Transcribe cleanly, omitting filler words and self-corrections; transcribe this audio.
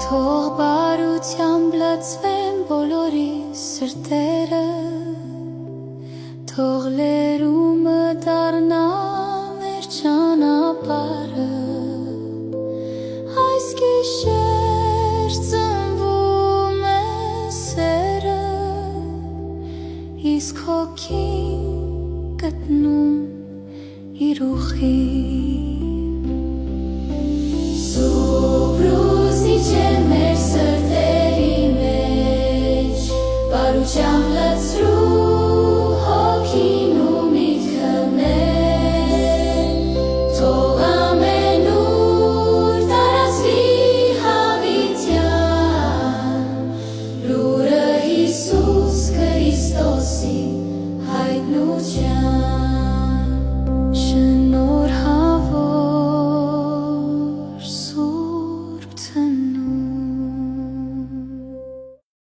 Թող բարությամբ լացվեն բոլորի սրտերը, թող լերումը դառնա մեր ճանապարհը, այս գիշեր ծնվում է սերը, իսկ հոգին գտնում իր ուղին։ Մեր սրտերի մեջ բարությամբ լցրու